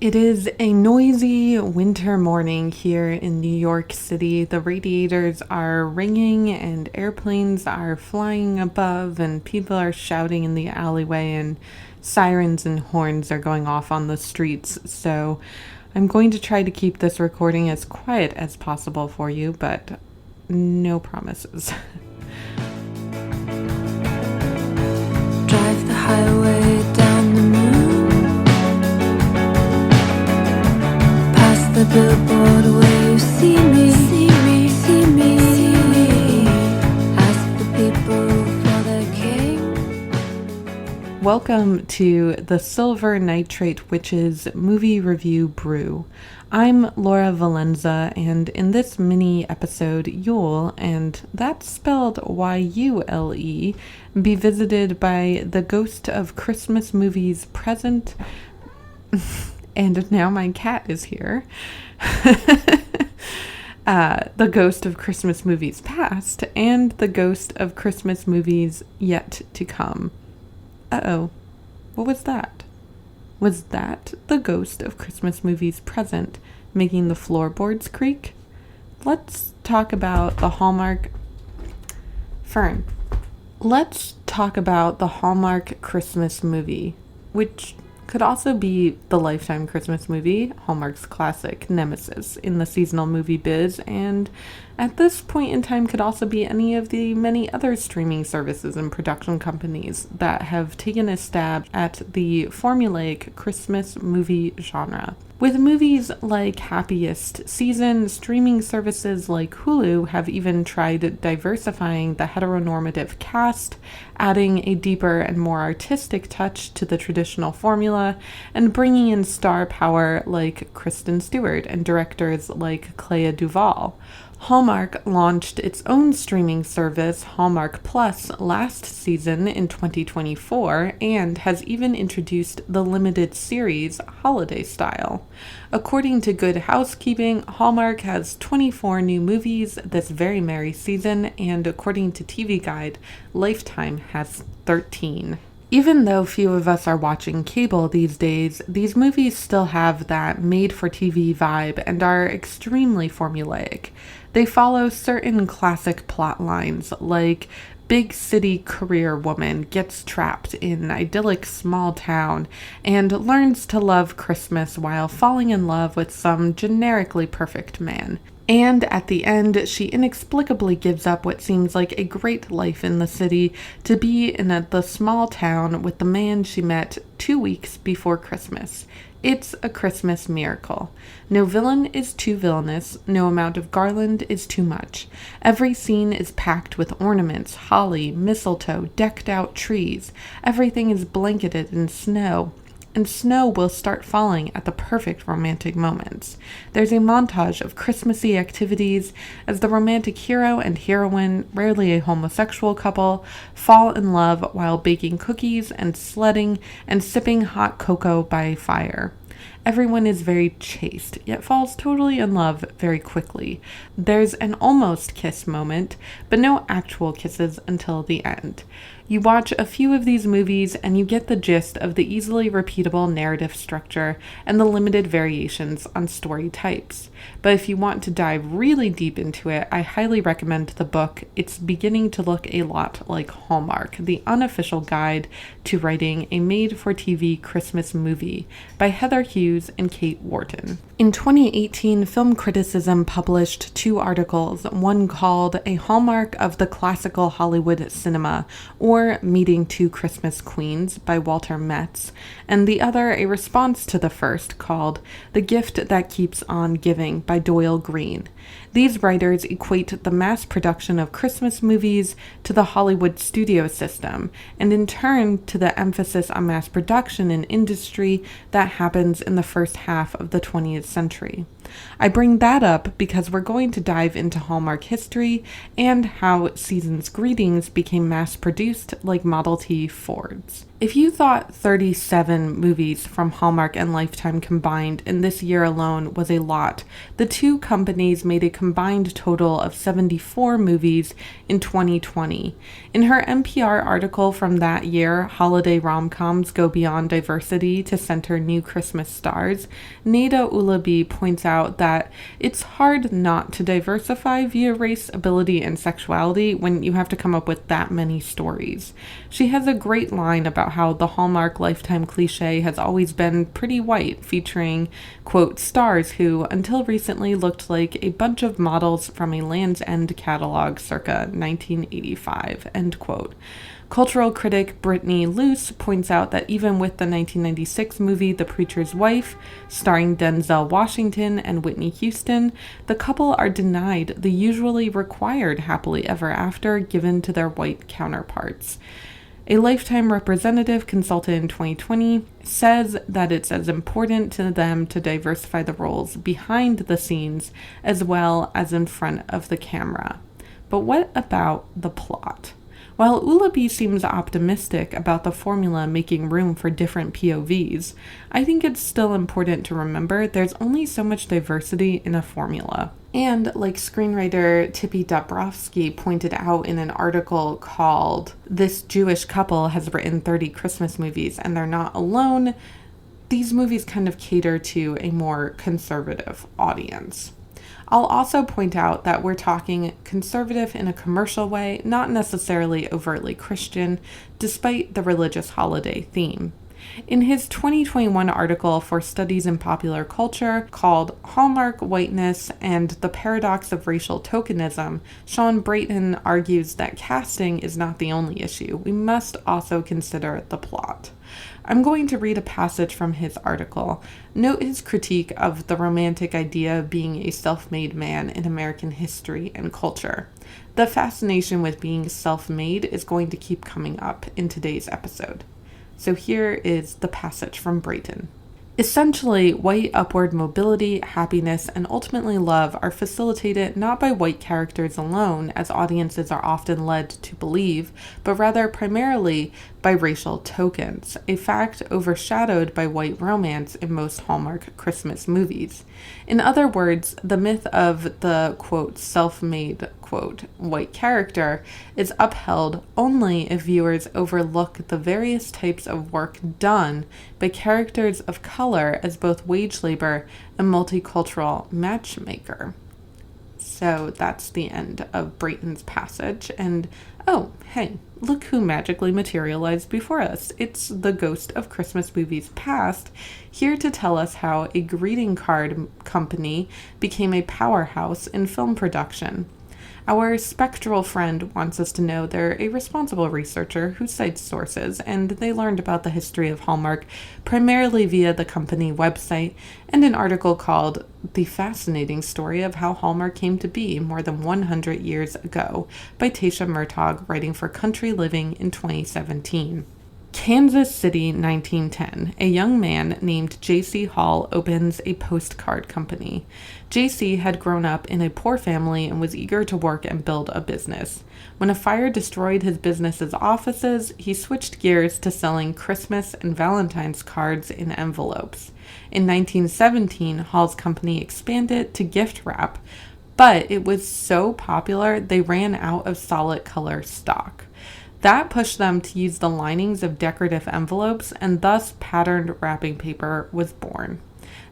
It is a noisy winter morning here in New York City. The radiators are ringing and airplanes are flying above and people are shouting in the alleyway and sirens and horns are going off on the streets. So I'm going to try to keep this recording as quiet as possible for you, but no promises. Drive the highway down the moon. The billboard where you see me, ask the people for their king. Welcome to the Silver Nitrate Witches movie review brew. I'm Laura Valenza, and in this mini episode, you'll, and that's spelled Y-U-L-E, be visited by the ghost of Christmas movies present. And now my cat is here. The ghost of Christmas movies past and the ghost of Christmas movies yet to come. Uh-oh. What was that? Was that the ghost of Christmas movies present making the floorboards creak? Let's talk about the Hallmark... Fern. Let's talk about the Hallmark Christmas movie, which could also be the Lifetime Christmas movie, Hallmark's classic nemesis in the seasonal movie biz, and at this point in time could also be any of the many other streaming services and production companies that have taken a stab at the formulaic Christmas movie genre. With movies like Happiest Season, streaming services like Hulu have even tried diversifying the heteronormative cast, adding a deeper and more artistic touch to the traditional formula, and bringing in star power like Kristen Stewart and directors like Clea Duvall. Hallmark launched its own streaming service, Hallmark Plus, last season in 2024 and has even introduced the limited series Holiday Style. According to Good Housekeeping, Hallmark has 24 new movies this very merry season, and according to TV Guide, Lifetime has 13. Even though few of us are watching cable these days, these movies still have that made-for-TV vibe and are extremely formulaic. They follow certain classic plot lines, like big city career woman gets trapped in idyllic small town and learns to love Christmas while falling in love with some generically perfect man. And at the end, she inexplicably gives up what seems like a great life in the city to be in the small town with the man she met 2 weeks before Christmas. It's a Christmas miracle. No villain is too villainous, no amount of garland is too much. Every scene is packed with ornaments, holly, mistletoe, decked out trees. Everything is blanketed in snow. And snow will start falling at the perfect romantic moments. There's a montage of Christmassy activities as the romantic hero and heroine, rarely a homosexual couple, fall in love while baking cookies and sledding and sipping hot cocoa by fire. Everyone is very chaste, yet falls totally in love very quickly. There's an almost kiss moment, but no actual kisses until the end. You watch a few of these movies and you get the gist of the easily repeatable narrative structure and the limited variations on story types. But if you want to dive really deep into it, I highly recommend the book It's Beginning to Look a Lot Like Hallmark, the unofficial guide to writing a made-for-TV Christmas movie by Heather Hughes and Kate Wharton. In 2018, Film Criticism published 2 articles, one called A Hallmark of the Classical Hollywood Cinema, or Meeting Two Christmas Queens by Walter Metz, and the other a response to the first called The Gift That Keeps on Giving by Doyle Green. These writers equate the mass production of Christmas movies to the Hollywood studio system, and in turn to the emphasis on mass production in industry that happens in the first half of the 20th century. I bring that up because we're going to dive into Hallmark history and how Season's greetings became mass-produced like Model T Fords. If you thought 37 movies from Hallmark and Lifetime combined in this year alone was a lot, the two companies made a combined total of 74 movies in 2020. In her NPR article from that year, Holiday Rom-Coms Go Beyond Diversity to Center New Christmas Stars, Nada Ulaby points out that it's hard not to diversify via race, ability, and sexuality when you have to come up with that many stories. She has a great line about how the Hallmark Lifetime cliche has always been pretty white, featuring, quote, stars who, until recently, looked like a bunch of models from a Land's End catalog circa 1985, end quote. Cultural critic Brittany Luce points out that even with the 1996 movie The Preacher's Wife, starring Denzel Washington and Whitney Houston, the couple are denied the usually required happily ever after given to their white counterparts. A Lifetime representative consulted in 2020 says that it's as important to them to diversify the roles behind the scenes as well as in front of the camera. But what about the plot? While Ulaby seems optimistic about the formula making room for different POVs, I think it's still important to remember there's only so much diversity in a formula. And like screenwriter Tippi Dabrowski pointed out in an article called "This Jewish Couple Has Written 30 Christmas Movies and They're Not Alone," these movies kind of cater to a more conservative audience. I'll also point out that we're talking conservative in a commercial way, not necessarily overtly Christian, despite the religious holiday theme. In his 2021 article for Studies in Popular Culture called Hallmark Whiteness and the Paradox of Racial Tokenism, Sean Brayton argues that casting is not the only issue. We must also consider the plot. I'm going to read a passage from his article. Note his critique of the romantic idea of being a self-made man in American history and culture. The fascination with being self-made is going to keep coming up in today's episode. So here is the passage from Brayton. Essentially, white upward mobility, happiness, and ultimately love are facilitated not by white characters alone, as audiences are often led to believe, but rather primarily by racial tokens, a fact overshadowed by white romance in most Hallmark Christmas movies. In other words, the myth of the, quote, self-made, quote, white character is upheld only if viewers overlook the various types of work done by characters of color as both wage labor and multicultural matchmaker. So that's the end of Brayton's passage, and oh, hey, look who magically materialized before us. It's the ghost of Christmas movies past, here to tell us how a greeting card company became a powerhouse in film production. Our spectral friend wants us to know they're a responsible researcher who cites sources, and they learned about the history of Hallmark primarily via the company website and an article called The Fascinating Story of How Hallmark Came to Be More Than 100 Years Ago by Tasha Murtaugh, writing for Country Living in 2017. Kansas City, 1910. A young man named J.C. Hall opens a postcard company. J.C. had grown up in a poor family and was eager to work and build a business. When a fire destroyed his business's offices, he switched gears to selling Christmas and Valentine's cards in envelopes. In 1917, Hall's company expanded to gift wrap, but it was so popular they ran out of solid color stock. That pushed them to use the linings of decorative envelopes, and thus patterned wrapping paper was born.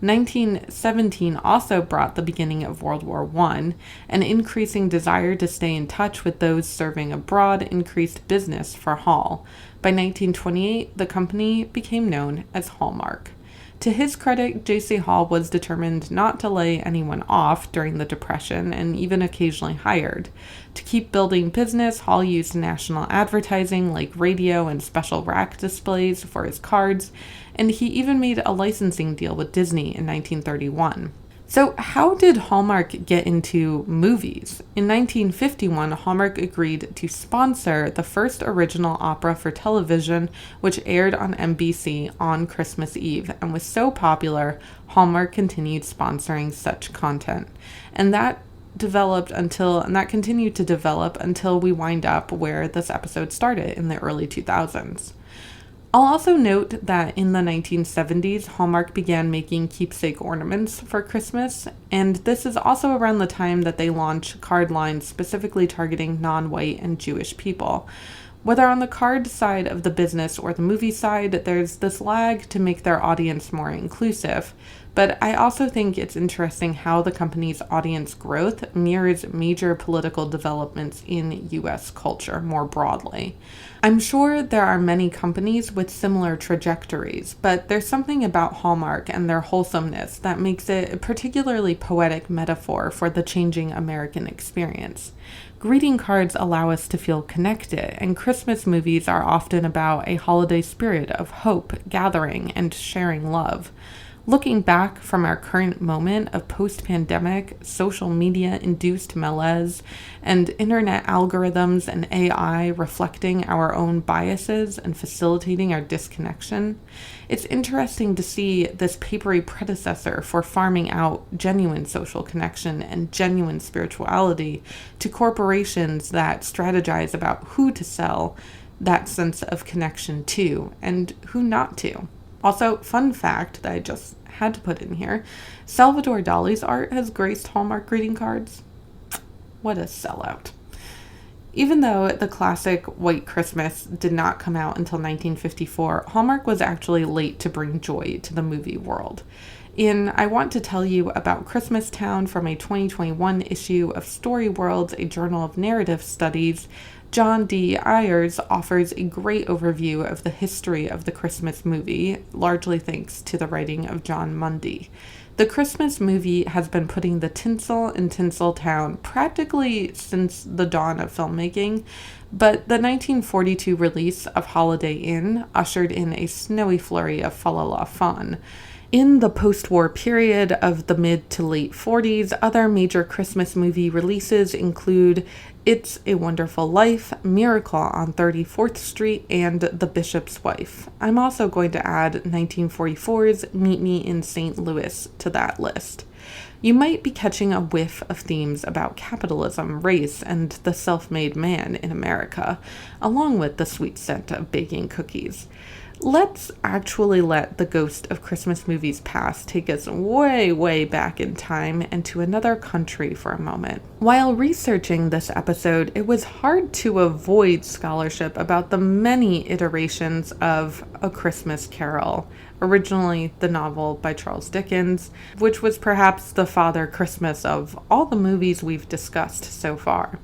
1917 also brought the beginning of World War I. An increasing desire to stay in touch with those serving abroad increased business for Hall. By 1928, the company became known as Hallmark. To his credit, J.C. Hall was determined not to lay anyone off during the Depression and even occasionally hired. To keep building business, Hall used national advertising like radio and special rack displays for his cards, and he even made a licensing deal with Disney in 1931. So how did Hallmark get into movies? In 1951, Hallmark agreed to sponsor the first original opera for television, which aired on NBC on Christmas Eve, and was so popular, Hallmark continued sponsoring such content. And that continued to develop until we wind up where this episode started in the early 2000s. I'll also note that in the 1970s, Hallmark began making keepsake ornaments for Christmas, and this is also around the time that they launch card lines specifically targeting non-white and Jewish people. Whether on the card side of the business or the movie side, there's this lag to make their audience more inclusive. But I also think it's interesting how the company's audience growth mirrors major political developments in US culture more broadly. I'm sure there are many companies with similar trajectories, but there's something about Hallmark and their wholesomeness that makes it a particularly poetic metaphor for the changing American experience. Greeting cards allow us to feel connected, and Christmas movies are often about a holiday spirit of hope, gathering, and sharing love. Looking back from our current moment of post-pandemic, social media-induced malaise, and internet algorithms and AI reflecting our own biases and facilitating our disconnection, it's interesting to see this papery predecessor for farming out genuine social connection and genuine spirituality to corporations that strategize about who to sell that sense of connection to and who not to. Also, fun fact that I just had to put in here, Salvador Dali's art has graced Hallmark greeting cards. What a sellout. Even though the classic White Christmas did not come out until 1954, Hallmark was actually late to bring joy to the movie world. In I Want to Tell You About Christmas Town from a 2021 issue of Story Worlds, a journal of narrative studies, John D. Ayers offers a great overview of the history of the Christmas movie, largely thanks to the writing of John Mundy. The Christmas movie has been putting the tinsel in Tinseltown practically since the dawn of filmmaking, but the 1942 release of Holiday Inn ushered in a snowy flurry of fa la la fun. In the post-war period of the mid to late 40s, other major Christmas movie releases include It's a Wonderful Life, Miracle on 34th Street, and The Bishop's Wife. I'm also going to add 1944's Meet Me in St. Louis to that list. You might be catching a whiff of themes about capitalism, race, and the self-made man in America, along with the sweet scent of baking cookies. Let's actually let the ghost of Christmas movies past take us way, way back in time and to another country for a moment. While researching this episode, it was hard to avoid scholarship about the many iterations of A Christmas Carol, originally the novel by Charles Dickens, which was perhaps the Father Christmas of all the movies we've discussed so far.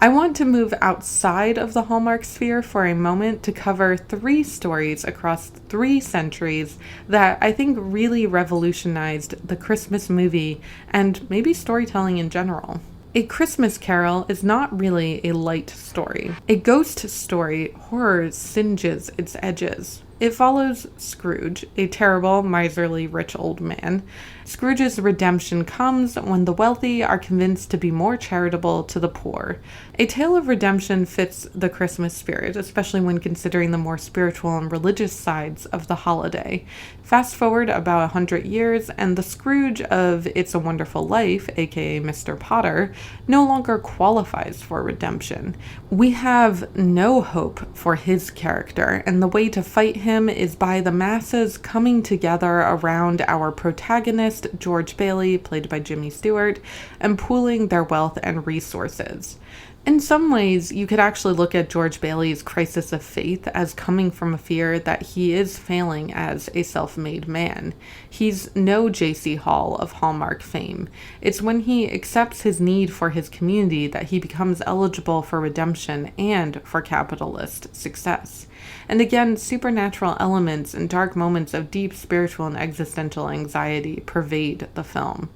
I want to move outside of the Hallmark sphere for a moment to cover 3 stories across 3 centuries that I think really revolutionized the Christmas movie and maybe storytelling in general. A Christmas Carol is not really a light story. A ghost story, horror singes its edges. It follows Scrooge, a terrible, miserly, rich old man. Scrooge's redemption comes when the wealthy are convinced to be more charitable to the poor. A tale of redemption fits the Christmas spirit, especially when considering the more spiritual and religious sides of the holiday. Fast forward about 100 years, and the Scrooge of It's a Wonderful Life, aka Mr. Potter, no longer qualifies for redemption. We have no hope for his character, and the way to fight him is by the masses coming together around our protagonist, George Bailey, played by Jimmy Stewart, and pooling their wealth and resources. In some ways, you could actually look at George Bailey's crisis of faith as coming from a fear that he is failing as a self-made man. He's no J.C. Hall of Hallmark fame. It's when he accepts his need for his community that he becomes eligible for redemption and for capitalist success. And again, supernatural elements and dark moments of deep spiritual and existential anxiety pervade the film.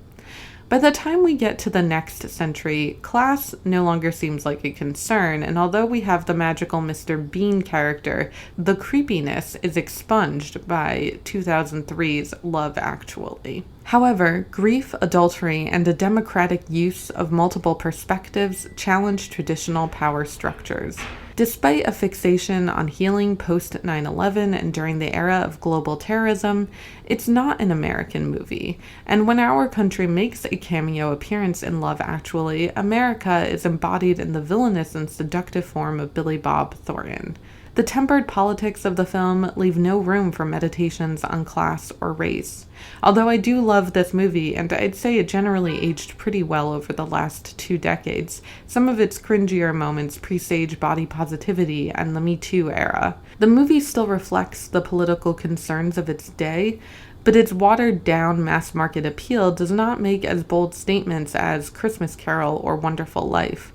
By the time we get to the next century, class no longer seems like a concern, and although we have the magical Mr. Bean character, the creepiness is expunged by 2003's Love Actually. However, grief, adultery, and a democratic use of multiple perspectives challenge traditional power structures. Despite a fixation on healing post 9/11 and during the era of global terrorism, it's not an American movie. And when our country makes a cameo appearance in Love Actually, America is embodied in the villainous and seductive form of Billy Bob Thornton. The tempered politics of the film leave no room for meditations on class or race. Although I do love this movie, and I'd say it generally aged pretty well over the last 2 decades, some of its cringier moments presage body positivity and the Me Too era. The movie still reflects the political concerns of its day, but its watered-down mass-market appeal does not make as bold statements as Christmas Carol or Wonderful Life.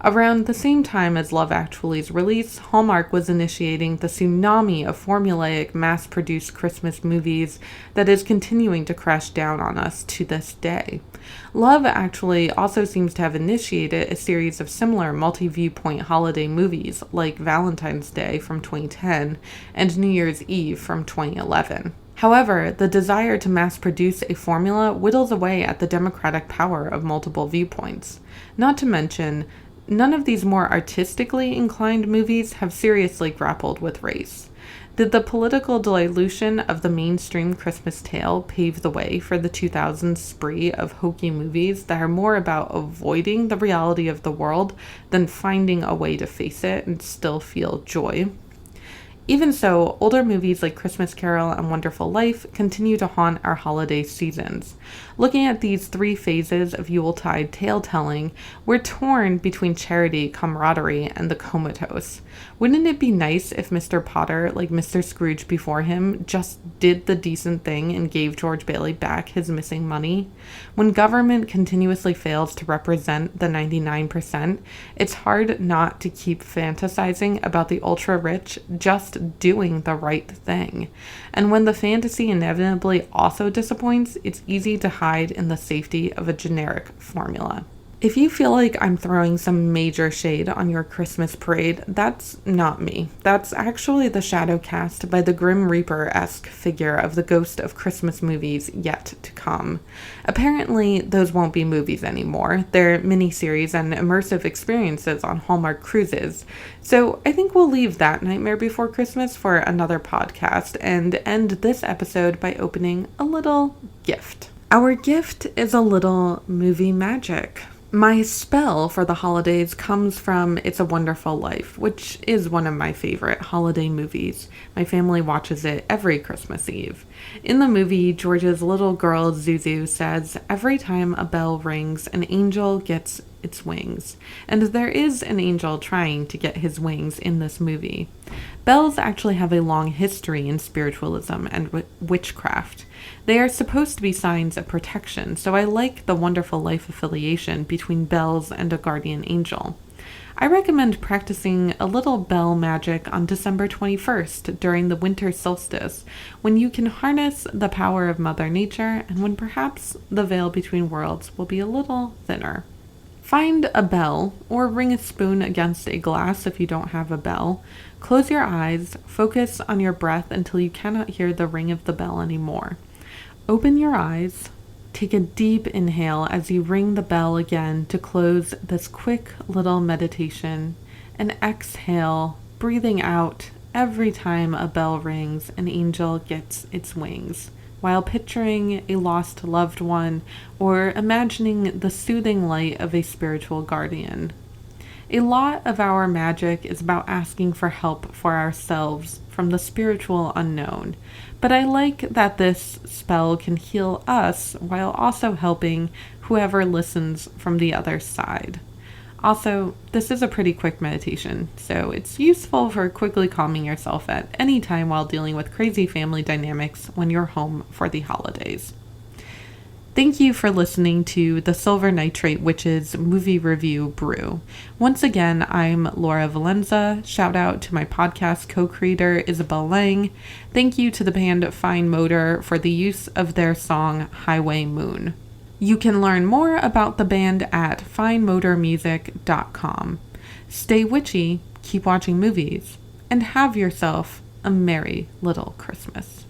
Around the same time as Love Actually's release, Hallmark was initiating the tsunami of formulaic, mass-produced Christmas movies that is continuing to crash down on us to this day. Love Actually also seems to have initiated a series of similar multi-viewpoint holiday movies like Valentine's Day from 2010 and New Year's Eve from 2011. However, the desire to mass-produce a formula whittles away at the democratic power of multiple viewpoints. Not to mention, none of these more artistically inclined movies have seriously grappled with race. Did the political dilution of the mainstream Christmas tale pave the way for the 2000s spree of hokey movies that are more about avoiding the reality of the world than finding a way to face it and still feel joy? Even so, older movies like Christmas Carol and Wonderful Life continue to haunt our holiday seasons. Looking at these 3 phases of Yuletide tale-telling, we're torn between charity, camaraderie, and the comatose. Wouldn't it be nice if Mr. Potter, like Mr. Scrooge before him, just did the decent thing and gave George Bailey back his missing money? When government continuously fails to represent the 99%, it's hard not to keep fantasizing about the ultra-rich just doing the right thing. And when the fantasy inevitably also disappoints, it's easy to hide in the safety of a generic formula. If you feel like I'm throwing some major shade on your Christmas parade, that's not me. That's actually the shadow cast by the Grim Reaper-esque figure of the ghost of Christmas movies yet to come. Apparently, those won't be movies anymore. They're miniseries and immersive experiences on Hallmark cruises. So I think we'll leave that Nightmare Before Christmas for another podcast and end this episode by opening a little gift. Our gift is a little movie magic. My spell for the holidays comes from It's a Wonderful Life, which is one of my favorite holiday movies. My family watches it every Christmas Eve. In the movie, George's little girl Zuzu says, "Every time a bell rings, an angel gets its wings." And there is an angel trying to get his wings in this movie. Bells actually have a long history in spiritualism and witchcraft. They are supposed to be signs of protection, so I like the Wonderful Life affiliation between bells and a guardian angel. I recommend practicing a little bell magic on December 21st during the winter solstice, when you can harness the power of Mother Nature and when perhaps the veil between worlds will be a little thinner. Find a bell, or ring a spoon against a glass if you don't have a bell. Close your eyes, focus on your breath until you cannot hear the ring of the bell anymore. Open your eyes, take a deep inhale as you ring the bell again to close this quick little meditation, and exhale, breathing out every time a bell rings, an angel gets its wings, while picturing a lost loved one or imagining the soothing light of a spiritual guardian. A lot of our magic is about asking for help for ourselves from the spiritual unknown, but I like that this spell can heal us while also helping whoever listens from the other side. Also, this is a pretty quick meditation, so it's useful for quickly calming yourself at any time while dealing with crazy family dynamics when you're home for the holidays. Thank you for listening to the Silver Nitrate Witches movie review brew. Once again, I'm Laura Valenza. Shout out to my podcast co-creator, Isabelle Lang. Thank you to the band Fine Motor for the use of their song Highway Moon. You can learn more about the band at finemotormusic.com. Stay witchy, keep watching movies, and have yourself a merry little Christmas.